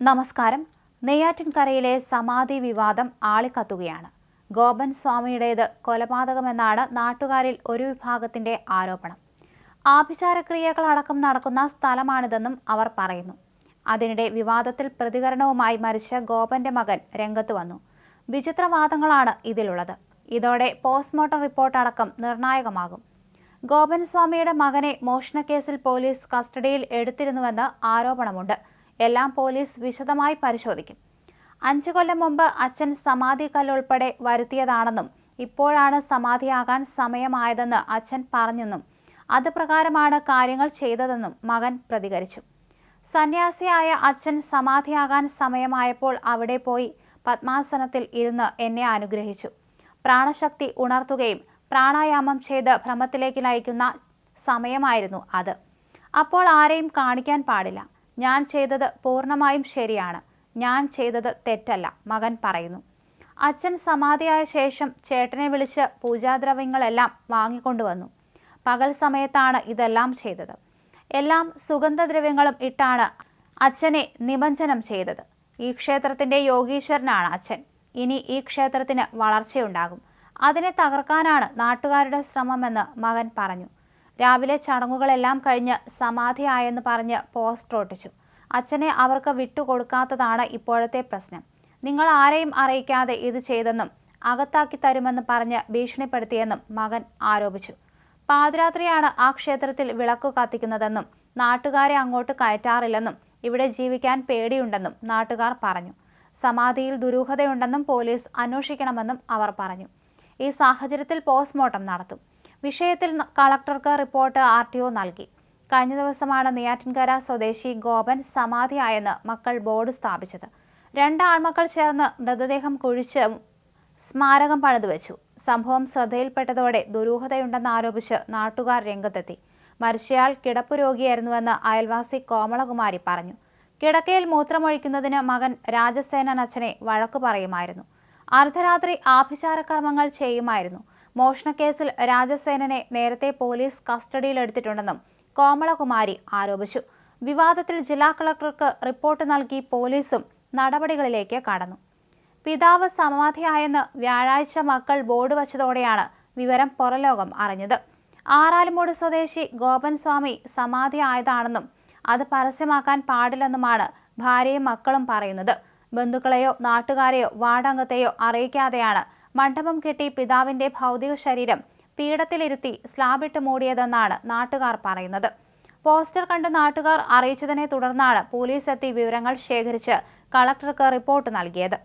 നമസ്കാരം. നെയ്യാറ്റിൻകരയിലെ സമാധി വിവാദം ആളിക്കത്തുകയാണ്. ഗോപൻ സ്വാമിയുടേത് കൊലപാതകമെന്നാണ് നാട്ടുകാരിൽ ഒരു വിഭാഗത്തിന്റെ ആരോപണം. ആഭിചാരക്രിയകളടക്കം നടക്കുന്ന സ്ഥലമാണിതെന്നും അവർ പറയുന്നു. അതിനിടെ വിവാദത്തിൽ പ്രതികരണവുമായി മരിച്ച ഗോപന്റെ മകൻ രംഗത്ത് വന്നു. വിചിത്രവാദങ്ങളാണ് ഇതിലുള്ളത്. ഇതോടെ പോസ്റ്റ്മോർട്ടം റിപ്പോർട്ടടക്കം നിർണായകമാകും. ഗോപൻ സ്വാമിയുടെ മകനെ മോഷണക്കേസിൽ പോലീസ് കസ്റ്റഡിയിൽ എടുത്തിരുന്നുവെന്ന് ആരോപണമുണ്ട്. എല്ലാം പോലീസ് വിശദമായി പരിശോധിക്കും. 5 കൊല്ലം മുമ്പ് അച്ഛൻ സമാധി കല്ലുൾപ്പെടെ വരുത്തിയതാണെന്നും ഇപ്പോഴാണ് സമാധിയാകാൻ സമയമായതെന്ന് അച്ഛൻ പറഞ്ഞെന്നും അത് പ്രകാരമാണ് കാര്യങ്ങൾ ചെയ്തതെന്നും മകൻ പ്രതികരിച്ചു. സന്യാസിയായ അച്ഛൻ സമാധിയാകാൻ സമയമായപ്പോൾ അവിടെ പോയി പത്മാസനത്തിൽ ഇരുന്ന് എന്നെ അനുഗ്രഹിച്ചു. പ്രാണശക്തി ഉണർത്തുകയും പ്രാണായാമം ചെയ്ത് ഭ്രമത്തിലേക്ക് ലയിക്കുന്ന സമയമായിരുന്നു അത്. അപ്പോൾ ആരെയും കാണിക്കാൻ പാടില്ല. ഞാൻ ചെയ്തത് പൂർണ്ണമായും ശരിയാണ്. ഞാൻ ചെയ്തത് തെറ്റല്ല, മകൻ പറയുന്നു. അച്ഛൻ സമാധിയായ ശേഷം ചേട്ടനെ വിളിച്ച് പൂജാദ്രവ്യങ്ങളെല്ലാം വാങ്ങിക്കൊണ്ടുവന്നു. പകൽ സമയത്താണ് ഇതെല്ലാം ചെയ്തത്. എല്ലാം സുഗന്ധദ്രവ്യങ്ങളും ഇട്ടാണ് അച്ഛനെ നിമഞ്ജനം ചെയ്തത്. ഈ ക്ഷേത്രത്തിന്റെ യോഗീശ്വരനാണ് അച്ഛൻ. ഇനി ഈ ക്ഷേത്രത്തിന് വളർച്ചയുണ്ടാകും. അതിനെ തകർക്കാനാണ് നാട്ടുകാരുടെ ശ്രമമെന്ന് മകൻ പറഞ്ഞു. രാവിലെ ചടങ്ങുകളെല്ലാം കഴിഞ്ഞ് സമാധിയായെന്ന് പറഞ്ഞ് പോസ്റ്റർ ഒട്ടിച്ചു. അച്ഛനെ അവർക്ക് വിട്ടുകൊടുക്കാത്തതാണ് ഇപ്പോഴത്തെ പ്രശ്നം. നിങ്ങൾ ആരെയും അറിയിക്കാതെ ഇത് ചെയ്തെന്നും അകത്താക്കി തരുമെന്ന് പറഞ്ഞ് ഭീഷണിപ്പെടുത്തിയെന്നും മകൻ ആരോപിച്ചു. പാതിരാത്രിയാണ് ആ ക്ഷേത്രത്തിൽ വിളക്ക് കത്തിക്കുന്നതെന്നും നാട്ടുകാരെ അങ്ങോട്ട് കയറ്റാറില്ലെന്നും ഇവിടെ ജീവിക്കാൻ പേടിയുണ്ടെന്നും നാട്ടുകാർ പറഞ്ഞു. സമാധിയിൽ ദുരൂഹതയുണ്ടെന്നും പോലീസ് അന്വേഷിക്കണമെന്നും അവർ പറഞ്ഞു. ഈ സാഹചര്യത്തിൽ പോസ്റ്റ്മോർട്ടം നടത്തും. വിഷയത്തിൽ കളക്ടർക്ക് റിപ്പോർട്ട് RTO നൽകി. കഴിഞ്ഞ ദിവസമാണ് നെയ്യാറ്റിൻകര സ്വദേശി ഗോപൻ സമാധിയായെന്ന് മക്കൾ ബോർഡ് സ്ഥാപിച്ചത്. 2 ആൺമക്കൾ ചേർന്ന് മൃതദേഹം കുഴിച്ച് സ്മാരകം പണിതുവെച്ചു. സംഭവം ശ്രദ്ധയിൽപ്പെട്ടതോടെ ദുരൂഹതയുണ്ടെന്നാരോപിച്ച് നാട്ടുകാർ രംഗത്തെത്തി. മരിച്ചയാൾ കിടപ്പു രോഗിയായിരുന്നുവെന്ന് അയൽവാസി കോമളകുമാരി പറഞ്ഞു. കിടക്കയിൽ മൂത്രമൊഴിക്കുന്നതിന് മകൻ രാജസേനൻ അച്ഛനെ വഴക്കു പറയുമായിരുന്നു. അർദ്ധരാത്രി ആഭിചാരകർമ്മങ്ങൾ ചെയ്യുമായിരുന്നു. മോഷണക്കേസിൽ രാജസേനനെ നേരത്തെ പോലീസ് കസ്റ്റഡിയിലെടുത്തിട്ടുണ്ടെന്നും കോമളകുമാരി ആരോപിച്ചു. വിവാദത്തിൽ ജില്ലാ കളക്ടർക്ക് റിപ്പോർട്ട് നൽകി പോലീസും നടപടികളിലേക്ക് കടന്നു. പിതാവ് സമാധിയായെന്ന് വ്യാഴാഴ്ച മക്കൾ ബോർഡ് വച്ചതോടെയാണ് വിവരം പുറംലോകം അറിഞ്ഞത്. ആറാലുമൂട് സ്വദേശി ഗോപൻ സ്വാമി സമാധിയായതാണെന്നും അത് പരസ്യമാക്കാൻ പാടില്ലെന്നുമാണ് ഭാര്യയും മക്കളും പറയുന്നത്. ബന്ധുക്കളെയോ നാട്ടുകാരെയോ വാർഡംഗത്തെയോ അറിയിക്കാതെയാണ് മണ്ഡപം കെട്ടി പിതാവിന്റെ ഭൗതിക ശരീരം പീഠത്തിലിരുത്തി സ്ലാബിട്ട് മൂടിയതെന്നാണ് നാട്ടുകാർ പറയുന്നത്. പോസ്റ്റർ കണ്ട് നാട്ടുകാർ അറിയിച്ചതിനെ തുടർന്നാണ് പോലീസ് എത്തി വിവരങ്ങൾ ശേഖരിച്ച് കളക്ടർക്ക് റിപ്പോർട്ട് നൽകിയത്.